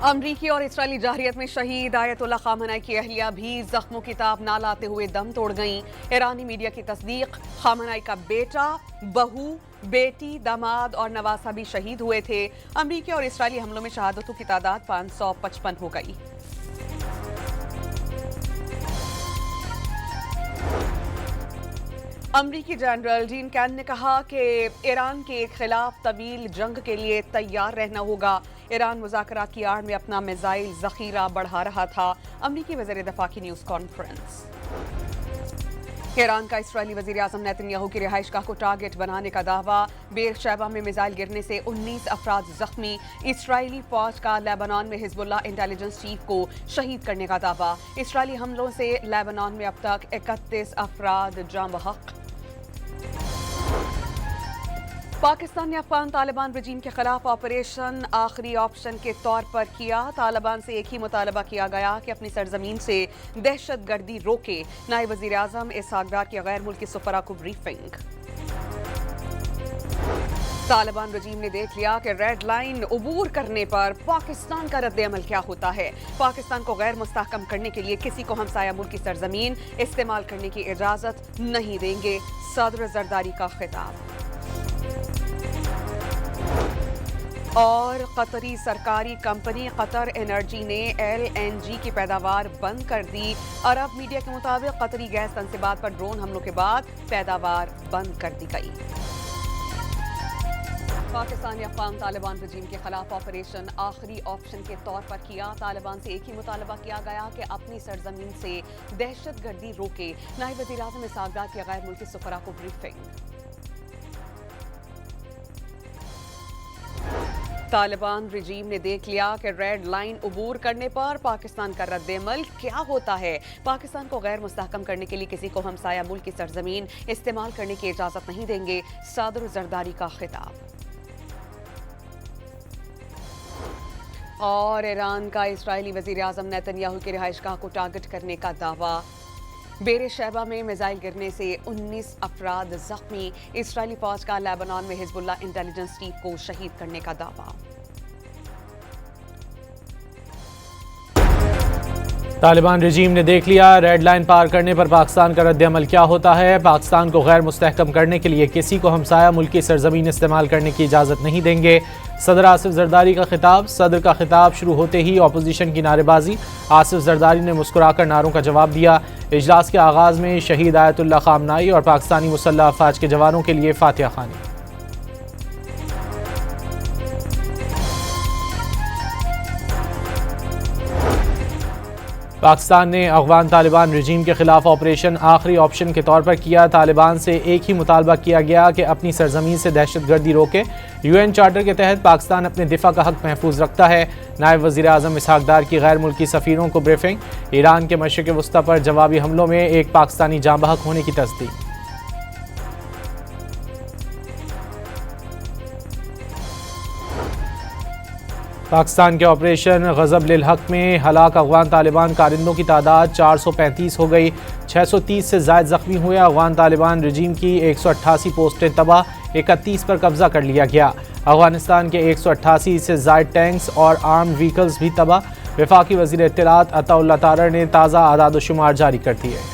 अमरीकी और इसराइली जारहियत में शहीद आयतुल्ला खामनई की अहलिया भी जख्मों की ताब ना लाते हुए दम तोड़ गईं। ईरानी मीडिया की तस्दीक, खामनई का बेटा, बहू, बेटी, दामाद और नवासा भी शहीद हुए थे। अमरीकी और इसराइली हमलों में शहादतों की तादाद 555 हो गई। अमरीकी जनरल जीन कैन ने कहा कि ईरान के खिलाफ तवील जंग के लिए तैयार रहना होगा। ईरान मुज़ाकरात की आड़ में अपना मिसाइल जखीरा बढ़ा रहा था। अमरीकी वज़ीर दफ़ा की न्यूज़ कॉन्फ्रेंस। ईरान का इसराइली वज़ीर आज़म नेतन्याहू की रिहाइशगाह को टारगेट बनाने का दावा। बेरशेबा में मिसाइल गिरने से 19 अफराद जख्मी। इसराइली फौज का लेबनान में हिजबुल्लाह इंटेलिजेंस चीफ को शहीद करने का दावा। इसराइली हमलों से लेबनान में अब तक 31 अफराद जाँ बहक। पाकिस्तान ने अफगान तालिबान रजीम के खिलाफ ऑपरेशन आखिरी ऑप्शन के तौर पर किया। तालिबान से एक ही मुतालबा किया गया कि अपनी सरजमीन से दहशतगर्दी रोके। नायब वज़ीर आज़म इसहाक डार की गैर मुल्की सफरा को ब्रीफिंग। तालिबान रजीम ने देख लिया कि रेड लाइन उबूर करने पर पाकिस्तान का रद्द-ए-अमल क्या होता है। पाकिस्तान को गैर मुस्तहकम करने के लिए किसी को हमसाया मुल्क की सरजमीन इस्तेमाल करने की इजाजत नहीं देंगे। सदर जरदारी का खिताब। और कतरी सरकारी कंपनी कतर एनर्जी ने LNG की पैदावार बंद कर दी। अरब मीडिया के मुताबिक कतरी गैस तनसीबात पर ड्रोन हमलों के बाद पैदावार बंद कर दी गई। पाकिस्तान ने अफगान तालिबान रजीम के खिलाफ ऑपरेशन आखिरी ऑप्शन के तौर पर किया। तालिबान से एक ही मुतालबा किया गया कि अपनी सरजमीन से दहशतगर्दी रोके। नायब वज़ीर आज़म इसहाक डार की गैर मुल्की सफरा को ब्रीफिंग। तालिबान रजीम ने देख लिया कि रेड लाइन उबूर करने पर पाकिस्तान का रद्द-ए-अमल क्या होता है। पाकिस्तान को गैर मुस्तहकम करने के लिए किसी को हमसाया मुल्क की सरजमीन इस्तेमाल करने की इजाजत नहीं देंगे। सदर जरदारी का खिताब। और ईरान का इसराइली वज़ीर आज़म नेतन्याहू की रिहाइशगाह को टारगेट करने का दावा। बेरशेबा में मिसाइल गिरने से 19 अफराद जख्मी। इसराइली फौज का लेबनान में हिजबुल्लाह इंटेलिजेंस चीफ को शहीद करने का दावा। तालिबान रजीम ने देख लिया रेड लाइन पार करने पर पाकिस्तान का रद्द-ए-अमल क्या होता है। पाकिस्तान को गैर मुस्तहकम करने के लिए किसी को हमसाया मुल्क की सरजमीन इस्तेमाल करने की इजाज़त नहीं देंगे। सदर आसिफ जरदारी का खिताब। सदर का खिताब शुरू होते ही अपोजिशन की नारेबाजी। आसिफ जरदारी ने मुस्कुराकर नारों का जवाब दिया। इजलास के आगाज़ में शहीद आयतुल्ला खामनई और पाकिस्तानी मुसल्लह अफवाज के जवानों के लिए फातिहा खानी। पाकिस्तान ने अफगान तालिबान रजीम के खिलाफ ऑपरेशन आखिरी ऑप्शन के तौर पर किया। तालिबान से एक ही मुतालबा किया गया कि अपनी सरजमीन से दहशतगर्दी रोके। UN चार्टर के तहत पाकिस्तान अपने दिफा का हक महफूज रखता है। नायब वज़ीर आज़म इसहाक डार की गैर मुल्की सफ़ीरों को ब्रीफिंग। ईरान के मशरिक़ वस्ता पर जवाबी हमलों में एक पाकिस्तानी जाँ बहक होने की तस्दीक। पाकिस्तान के ऑपरेशन गज़ब लिल हक में हलाक अफगान तालिबान कारिंदों की तादाद 435 हो गई। 630 से ज़ायद ज़ख्मी हुए। अफगान तालिबान रजीम की 188 पोस्टें तबाह, 31 पर कब्जा कर लिया गया। अफगानिस्तान के 188 से ज़ायद टैंक्स और आर्म्ड व्हीकल्स भी तबाह। वफाकी वज़ीर इत्तलात अताउल्लाह तारर ने ताज़ा आदाद-ओ-शुमार जारी कर दिए।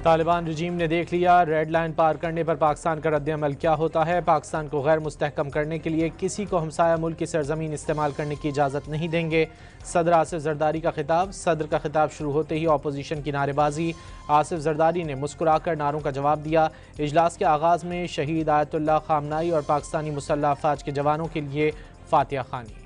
तालिबान रजीम ने देख लिया रेड लाइन पार करने पर पाकिस्तान का रद्द-ए-अमल क्या होता है। पाकिस्तान को गैर मुस्तहकम करने के लिए किसी को हमसाया मुल्क की सरजमीन इस्तेमाल करने की इजाज़त नहीं देंगे। सदर आसिफ जरदारी का खिताब। सदर का खिताब शुरू होते ही अपोजिशन की नारेबाजी। आसिफ जरदारी ने मुस्कुराकर नारों का जवाब दिया। इजलास के आगाज़ में शहीद आयतुल्ला खामनई और पाकिस्तानी मुसल्लह अफवाज के जवानों के लिए फातिहा खानी।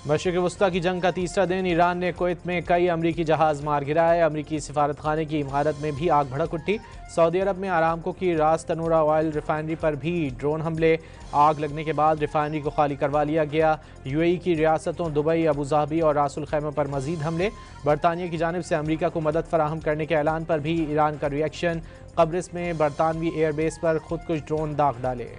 मशरिक़ वस्ता की जंग का तीसरा दिन। ईरान ने कुवैत में कई अमरीकी जहाज़ मार गिराए। अमरीकी सिफारत खाने की इमारत में भी आग भड़क उठी। सऊदी अरब में आरामको की रास तनूरा ऑयल रिफाइनरी पर भी ड्रोन हमले। आग लगने के बाद रिफाइनरी को खाली करवा लिया गया। UAE की रियासतों दुबई, अबूधाबी और रासुल खैमा पर मजीद हमले। बरतानिया की जानिब से अमरीका को मदद फराहम करने के ऐलान पर भी ईरान का रिएक्शन। कब्रिस में बरतानवी एयरबेस पर खुदकुश ड्रोन दाग डाले।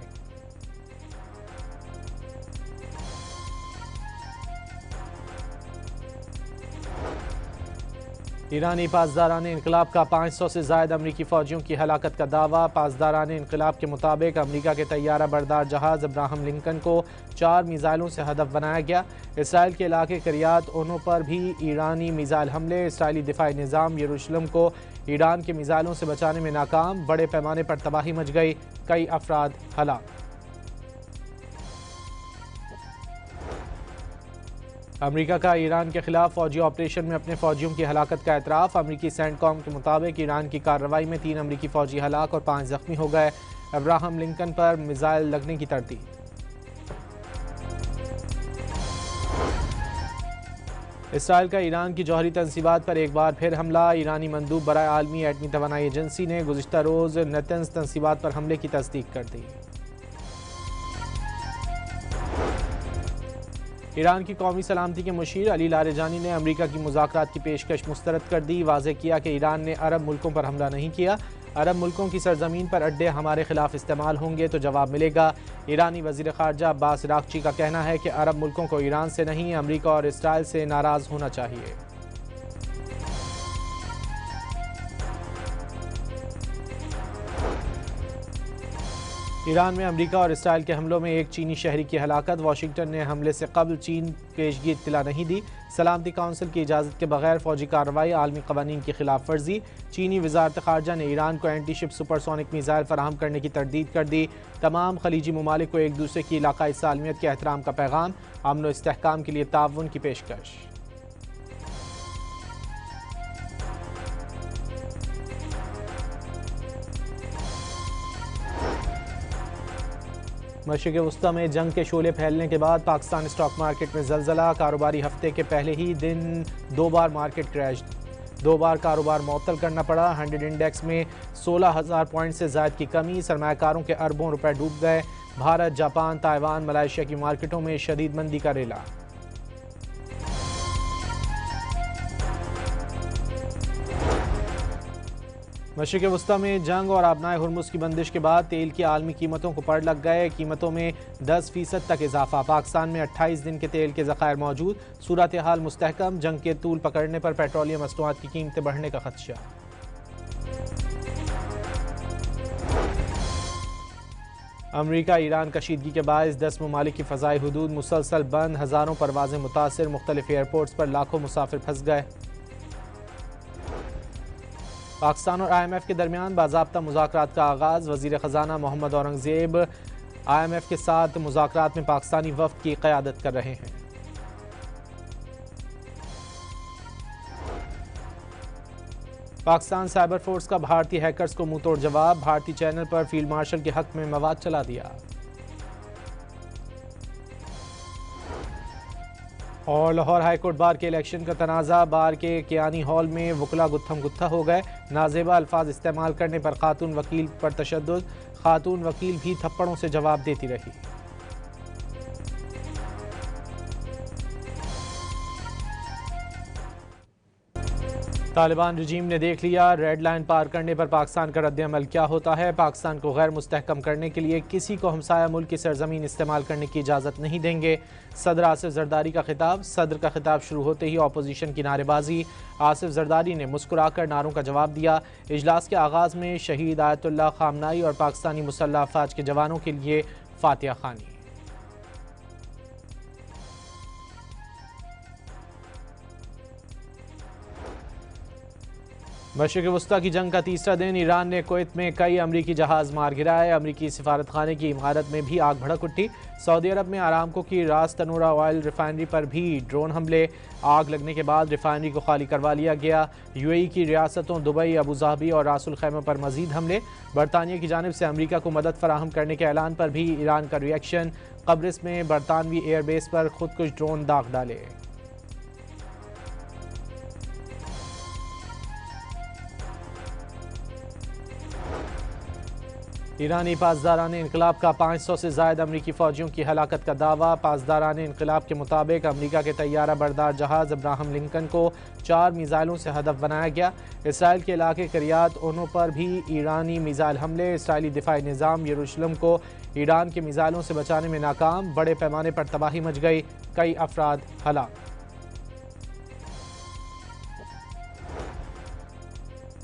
ईरानी पासदारान इनकलाब का 500 से ज़ायद अमरीकी फ़ौजियों की हलाकत का दावा। पासदारान इनकलाब के मुताबिक अमरीका के तैयारा बरदार जहाज़ अब्राहम लिंकन को 4 मिसाइलों से हदफ बनाया गया। इसराइल के इलाके करियात ओनो पर भी ईरानी मिसाइल हमले। इसराइली दिफाई निज़ाम यरूशलेम को ईरान के मिसाइलों से बचाने में नाकाम। बड़े पैमाने पर तबाही मच गई, कई अफराद हलाक। अमेरिका का ईरान के खिलाफ फौजी ऑपरेशन में अपने फौजियों की हलाकत का एतराफ़। अमेरिकी सेंटकॉम के मुताबिक ईरान की कार्रवाई में 3 अमेरिकी फौजी हलाक और 5 जख्मी हो गए। अब्राहम लिंकन पर मिसाइल लगने की तरतीब। इसराइल का ईरान की जौहरी तंसीबात पर एक बार फिर हमला। ईरानी मंदूब बराए आलमी एटमी तवानाई एजेंसी ने गुज़िश्ता रोज़ नेतन्स तंसीबात पर हमले की तस्दीक कर दी। ईरान की कौमी सलामती के मुशीर अली लारेजानी ने अमेरिका की मुज़ाकरात की पेशकश मुस्तरद कर दी। वाज़ेह किया कि ईरान ने अरब मुल्कों पर हमला नहीं किया। अरब मुल्कों की सरजमीन पर अड्डे हमारे खिलाफ इस्तेमाल होंगे तो जवाब मिलेगा। ईरानी वज़ीर ख़ारजा अब्बास रागची का कहना है कि अरब मुल्कों को ईरान से नहीं, अमेरिका और इसराइल से नाराज़ होना चाहिए। ईरान में अमेरिका और इसराइल के हमलों में एक चीनी शहरी की हलाकत। वाशिंगटन ने हमले से कबल चीन पेशगी इत्तला नहीं दी। सलामती काउंसिल की इजाज़त के बगैर फौजी कार्रवाई आलमी कवानीन की खिलाफ वर्जी। चीनी वजारत ख़ारजा ने ईरान को एंटी शिप सुपरसोनिक मिसाइल फराहम करने की तरदीद कर दी। तमाम खलीजी ममालिक को एक दूसरे की इलाकाई सालमियत के एहतराम का पैगाम। अमन व इस्तेहकाम के लिए ताउन की पेशकश। मशरिक़ वस्ता में जंग के शोले फैलने के बाद पाकिस्तान स्टॉक मार्केट में ज़लज़ला। कारोबारी हफ्ते के पहले ही दिन 2 बार मार्केट क्रैश, 2 बार कारोबार मुअत्तल करना पड़ा। 100 इंडेक्स में 16,000 पॉइंट से ज़ायद की कमी। सरमायाकारों के अरबों रुपए डूब गए। भारत, जापान, ताइवान, मलेशिया की मार्केटों में शदीद मंदी का रेला। मशरिक़ वस्ता में जंग और आबनाए हुर्मुज़ की बंदिश के बाद तेल की आलमी कीमतों को पड़ लग गए। कीमतों में 10% तक इजाफा। पाकिस्तान में 28 दिन के तेल के ज़खायर मौजूद। सूरत हाल मुस्तहकम। जंग के तूल पकड़ने पर पेट्रोलियम मसनूआत की कीमतें बढ़ने का खदशा। अमरीका ईरान कशीदगी के बायस 10 ममालिक की फ़ज़ाई हुदूद मुसलसल बंद। हज़ारों परवाज़ें मुतासिर। मुख्तलिफ एयरपोर्ट्स पर लाखों मुसाफिर फंस गए। पाकिस्तान और IMF के दरमियान बाज़ाब्ता मुज़ाकरात का आगाज़। वज़ीर ख़जाना मोहम्मद औरंगज़ेब IMF के साथ मुज़ाकरात में पाकिस्तानी वफ़द की क़यादत कर रहे हैं। पाकिस्तान साइबर फोर्स का भारतीय हैकर्स को मुंह तोड़ जवाब। भारतीय चैनल पर फील्ड मार्शल के हक में मवाद चला दिया। और लाहौर हाईकोर्ट बार के इलेक्शन का तनाज़ा। बार के कियानी हॉल में वकला गुत्थम गुत्था हो गए। नाजेबा अल्फाज इस्तेमाल करने पर खातून वकील पर तशद्दुद। खातून वकील भी थप्पड़ों से जवाब देती रही। तालिबान रजीम ने देख लिया रेड लाइन पार करने पर पाकिस्तान का रद्द-ए-अमल क्या होता है। पाकिस्तान को गैर मुस्तहकम करने के लिए किसी को हमसाया मुल्क की सरजमीन इस्तेमाल करने की इजाज़त नहीं देंगे। सदर आसिफ जरदारी का खिताब। सदर का खिताब शुरू होते ही अपोजिशन की नारेबाजी। आसिफ जरदारी ने मुस्कुराकर नारों का जवाब दिया। इजलास के आगाज़ में शहीद आयतुल्लाह खामनाई और पाकिस्तानी मुसल्लह अफवाज के जवानों के लिए फातिहा खानी। मशरिक़ वस्ता की जंग का तीसरा दिन। ईरान ने कुवैत में कई अमरीकी जहाज़ मार गिराए। अमरीकी सिफारतखाने की इमारत में भी आग भड़क उठी। सऊदी अरब में आरामको की रास तनूरा ऑयल रिफाइनरी पर भी ड्रोन हमले। आग लगने के बाद रिफाइनरी को खाली करवा लिया गया। UAE की रियासतों दुबई, अबू धाबी और रासुल खैमा पर मजीद हमले। बरतानिया की जानिब से अमरीका को मदद फराहम करने के ऐलान पर भी ईरान का रिएक्शन। कब्रिस में बरतानवी एयरबेस पर खुदकुश ड्रोन दाग डाले। ईरानी पासदारान इनकलाब का 500 से ज़ायद अमरीकी फ़ौजियों की हलाकत का दावा। पासदारान इनकलाब के मुताबिक अमरीका के तैयारा बरदार जहाज़ अब्राहम लिंकन को 4 मिसाइलों से हदफ बनाया गया। इसराइल के इलाके करियात ओनो पर भी ईरानी मिसाइल हमले। इसराइली दिफाई निज़ाम यरूशलेम को ईरान के मिसाइलों से बचाने में नाकाम। बड़े पैमाने पर तबाही मच गई, कई अफराद हलाक।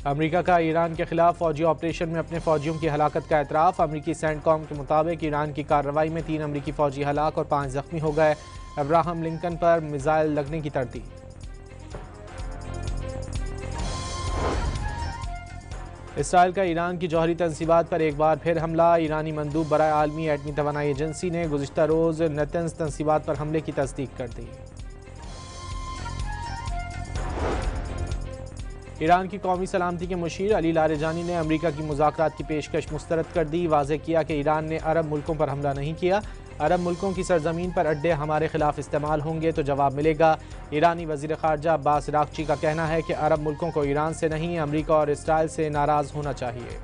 अमेरिका का ईरान के खिलाफ फौजी ऑपरेशन में अपने फौजियों की हलाकत का एतराफ़। अमेरिकी सेंटकॉम के मुताबिक ईरान की कार्रवाई में 3 अमेरिकी फौजी हलाक और 5 जख्मी हो गए। अब्राहम लिंकन पर मिसाइल लगने की तरतीब। इसराइल का ईरान की जौहरी तंसीबात पर एक बार फिर हमला। ईरानी मंदूब बराए आलमी एटमी तवानाई एजेंसी ने गुज़िश्ता रोज़ नेतन्स तंसीबात पर हमले की तस्दीक कर दी। ईरान की कौमी सलामती के मुशीर अली लारेजानी ने अमेरिका की मुज़ाकरात की पेशकश मुस्तरद कर दी। वाज़ेह किया कि ईरान ने अरब मुल्कों पर हमला नहीं किया। अरब मुल्कों की सरजमीन पर अड्डे हमारे खिलाफ इस्तेमाल होंगे तो जवाब मिलेगा। ईरानी वज़ीर ख़ारजा अब्बास रागची का कहना है कि अरब मुल्कों को ईरान से नहीं, अमेरिका और इसराइल से नाराज़ होना चाहिए।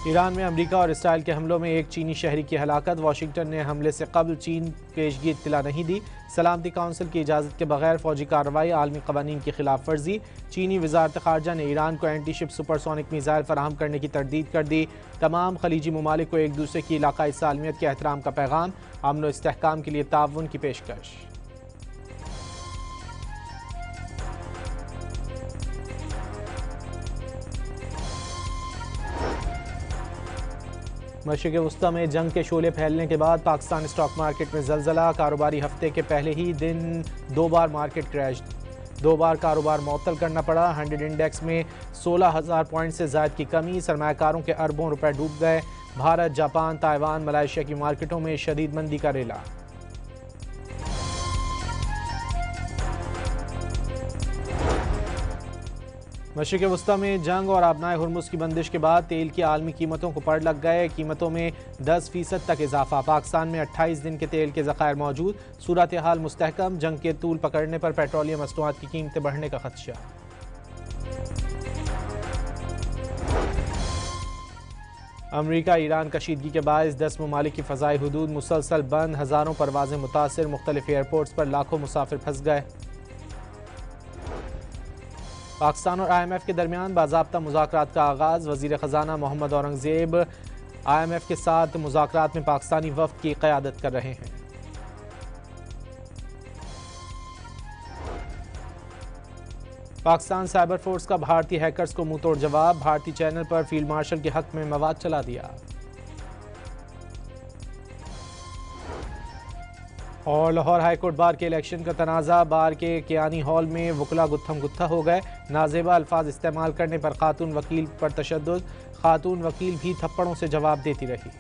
ईरान में अमेरिका और इसराइल के हमलों में एक चीनी शहरी की हलाकत। वाशिंगटन ने हमले से कबल चीन पेशगी इत्तला नहीं दी। सलामती काउंसिल की इजाज़त के बगैर फौजी कार्रवाई आलमी कवानीन की खिलाफ वर्जी। चीनी वजारत ख़ारजा ने ईरान को एंटी शिप सुपरसोनिक मिसाइल फराहम करने की तरदीद कर दी। तमाम खलीजी ममालिक को एक दूसरे की इलाकाई सालमियत के एहतराम का पैगाम। अमन व इस्तेहकाम के लिए ताउन की पेशकश। मशरिक़ वस्ता में जंग के शोले फैलने के बाद पाकिस्तान स्टॉक मार्केट में ज़लज़ला। कारोबारी हफ्ते के पहले ही दिन 2 बार मार्केट क्रैश, 2 बार कारोबार मुअत्तल करना पड़ा। 100 इंडेक्स में 16,000 पॉइंट से ज़ायद की कमी। सरमायाकारों के अरबों रुपए डूब गए। भारत, जापान, ताइवान, मलेशिया की मार्केटों में शदीद मंदी का रेला। मशरिक़ वस्ता में जंग और आबनाए हुर्मुज़ की बंदिश के बाद तेल की आलमी कीमतों को पड़ लग गए। कीमतों में 10% तक इजाफा। पाकिस्तान में 28 दिन के तेल के ज़खायर मौजूद। सूरत हाल मुस्तहकम। जंग के तूल पकड़ने पर पेट्रोलियम मसनूआत की कीमतें बढ़ने का खदशा। अमरीका ईरान कशीदगी के बायस 10 ममालिक की फ़ज़ाई हुदूद मुसलसल बंद। हज़ारों परवाज़ें मुतासिर। मुख्तलिफ एयरपोर्ट्स पर लाखों मुसाफिर फंस गए। पाकिस्तान और IMF के दरमियान बाज़ाब्ता मुज़ाकरात का आगाज़। वज़ीर ख़जाना मोहम्मद औरंगज़ेब IMF के साथ मुज़ाकरात में पाकिस्तानी वफ़द की क़यादत कर रहे हैं। पाकिस्तान साइबर फोर्स का भारतीय हैकर्स को मुंह तोड़ जवाब। भारतीय चैनल पर फील्ड मार्शल के हक में मवाद चला दिया। और लाहौर हाईकोर्ट बार के इलेक्शन का तनाज़ा। बार के कियानी हॉल में वकला गुत्थम गुत्था हो गए। नाजेबा अल्फाज इस्तेमाल करने पर खातून वकील पर तशद्दुद। खातून वकील भी थप्पड़ों से जवाब देती रही।